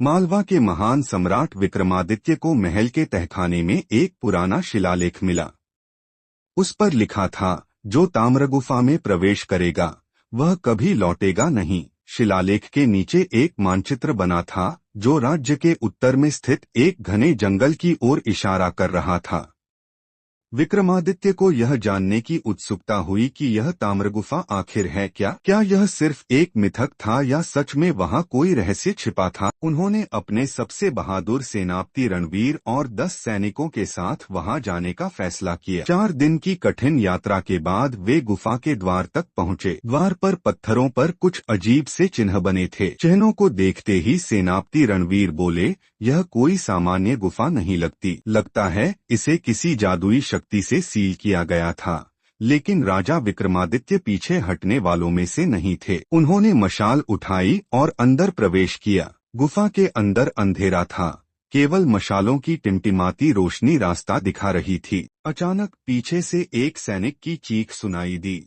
मालवा के महान सम्राट विक्रमादित्य को महल के तहखाने में एक पुराना शिलालेख मिला। उस पर लिखा था, जो ताम्रगुफा में प्रवेश करेगा वह कभी लौटेगा नहीं। शिलालेख के नीचे एक मानचित्र बना था जो राज्य के उत्तर में स्थित एक घने जंगल की ओर इशारा कर रहा था। विक्रमादित्य को यह जानने की उत्सुकता हुई कि यह ताम्रगुफा आखिर है क्या यह सिर्फ एक मिथक था या सच में वहां कोई रहस्य छिपा था। उन्होंने अपने सबसे बहादुर सेनापति रणवीर और 10 सैनिकों के साथ वहां जाने का फैसला किया। 4 दिन की कठिन यात्रा के बाद वे गुफा के द्वार तक पहुंचे। द्वार पर पत्थरों पर कुछ अजीब से चिन्ह बने थे। चिन्हों को देखते ही सेनापति रणवीर बोले, यह कोई सामान्य गुफा नहीं लगता है इसे किसी जादुई शक्ति से सील किया गया था। लेकिन राजा विक्रमादित्य पीछे हटने वालों में से नहीं थे। उन्होंने मशाल उठाई और अंदर प्रवेश किया। गुफा के अंदर अंधेरा था, केवल मशालों की टिमटिमाती रोशनी रास्ता दिखा रही थी। अचानक पीछे से एक सैनिक की चीख सुनाई दी।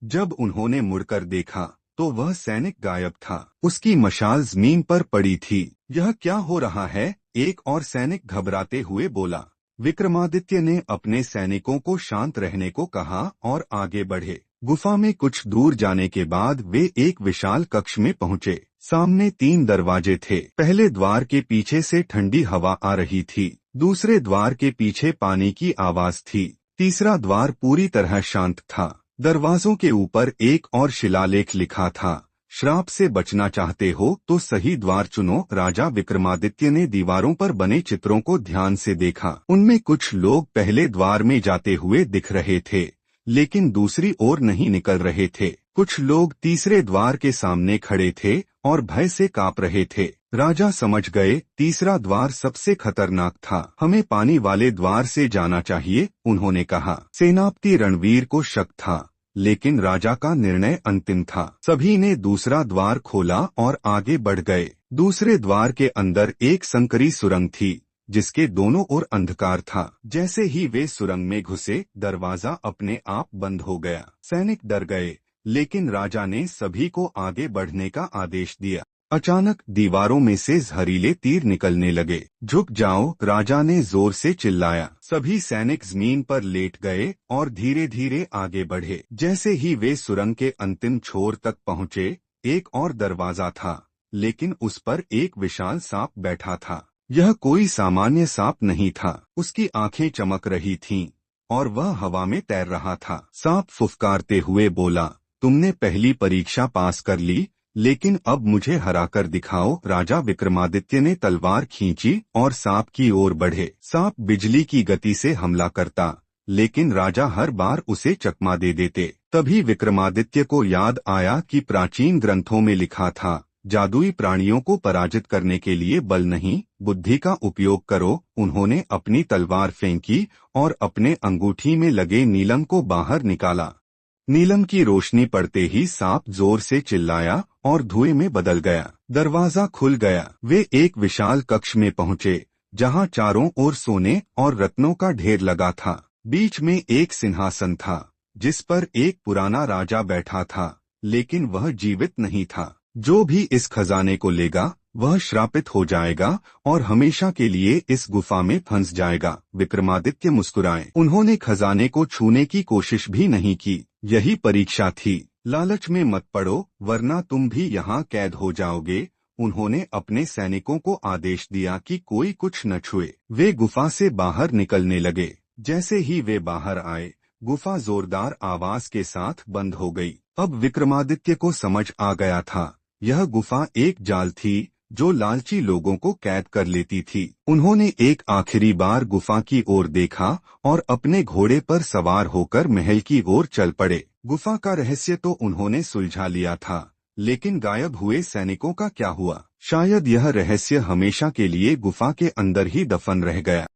जब उन्होंने मुड़कर देखा तो वह सैनिक गायब था। उसकी मशाल जमीन पर पड़ी थी। यह क्या हो रहा है? एक और सैनिक घबराते हुए बोला। विक्रमादित्य ने अपने सैनिकों को शांत रहने को कहा और आगे बढ़े। गुफा में कुछ दूर जाने के बाद वे एक विशाल कक्ष में पहुंचे। सामने 3 दरवाजे थे। पहले द्वार के पीछे से ठंडी हवा आ रही थी। दूसरे द्वार के पीछे पानी की आवाज थी। तीसरा द्वार पूरी तरह शांत था। दरवाजों के ऊपर एक और शिलालेख लिखा था, श्राप से बचना चाहते हो तो सही द्वार चुनो। राजा विक्रमादित्य ने दीवारों पर बने चित्रों को ध्यान से देखा। उनमें कुछ लोग पहले द्वार में जाते हुए दिख रहे थे, लेकिन दूसरी ओर नहीं निकल रहे थे। कुछ लोग तीसरे द्वार के सामने खड़े थे और भय से कांप रहे थे। राजा समझ गए, तीसरा द्वार सबसे खतरनाक था। हमें पानी वाले द्वार से जाना चाहिए, उन्होंने कहा। सेनापति रणवीर को शक था, लेकिन राजा का निर्णय अंतिम था। सभी ने दूसरा द्वार खोला और आगे बढ़ गए। दूसरे द्वार के अंदर एक संकरी सुरंग थी, जिसके दोनों ओर अंधकार था। जैसे ही वे सुरंग में घुसे, दरवाजा अपने आप बंद हो गया। सैनिक डर गए, लेकिन राजा ने सभी को आगे बढ़ने का आदेश दिया। अचानक दीवारों में से जहरीले तीर निकलने लगे। झुक जाओ, राजा ने जोर से चिल्लाया। सभी सैनिक जमीन पर लेट गए और धीरे धीरे आगे बढ़े। जैसे ही वे सुरंग के अंतिम छोर तक पहुंचे, एक और दरवाजा था, लेकिन उस पर एक विशाल सांप बैठा था। यह कोई सामान्य सांप नहीं था। उसकी आंखें चमक रही थीं और वह हवा में तैर रहा था। सांप फुफकारते हुए बोला, तुमने पहली परीक्षा पास कर ली, लेकिन अब मुझे हराकर दिखाओ। राजा विक्रमादित्य ने तलवार खींची और सांप की ओर बढ़े। सांप बिजली की गति से हमला करता, लेकिन राजा हर बार उसे चकमा दे देते। तभी विक्रमादित्य को याद आया कि प्राचीन ग्रंथों में लिखा था, जादुई प्राणियों को पराजित करने के लिए बल नहीं, बुद्धि का उपयोग करो। उन्होंने अपनी तलवार फेंकी और अपने अंगूठी में लगे नीलम को बाहर निकाला। नीलम की रोशनी पड़ते ही सांप जोर से चिल्लाया और धुएं में बदल गया। दरवाजा खुल गया। वे एक विशाल कक्ष में पहुंचे, जहां चारों ओर सोने और रत्नों का ढेर लगा था। बीच में एक सिंहासन था, जिस पर एक पुराना राजा बैठा था, लेकिन वह जीवित नहीं था। जो भी इस खजाने को लेगा वह श्रापित हो जाएगा और हमेशा के लिए इस गुफा में फंस जाएगा। विक्रमादित्य मुस्कुराए। उन्होंने खजाने को छूने की कोशिश भी नहीं की। यही परीक्षा थी। लालच में मत पड़ो, वरना तुम भी यहाँ कैद हो जाओगे। उन्होंने अपने सैनिकों को आदेश दिया कि कोई कुछ न छुए। वे गुफा से बाहर निकलने लगे। जैसे ही वे बाहर आए, गुफा जोरदार आवाज के साथ बंद हो गई। अब विक्रमादित्य को समझ आ गया था, यह गुफा एक जाल थी जो लालची लोगों को कैद कर लेती थी। उन्होंने एक आखिरी बार गुफा की ओर देखा और अपने घोड़े पर सवार होकर महल की ओर चल पड़े। गुफा का रहस्य तो उन्होंने सुलझा लिया था, लेकिन गायब हुए सैनिकों का क्या हुआ? शायद यह रहस्य हमेशा के लिए गुफा के अंदर ही दफन रह गया।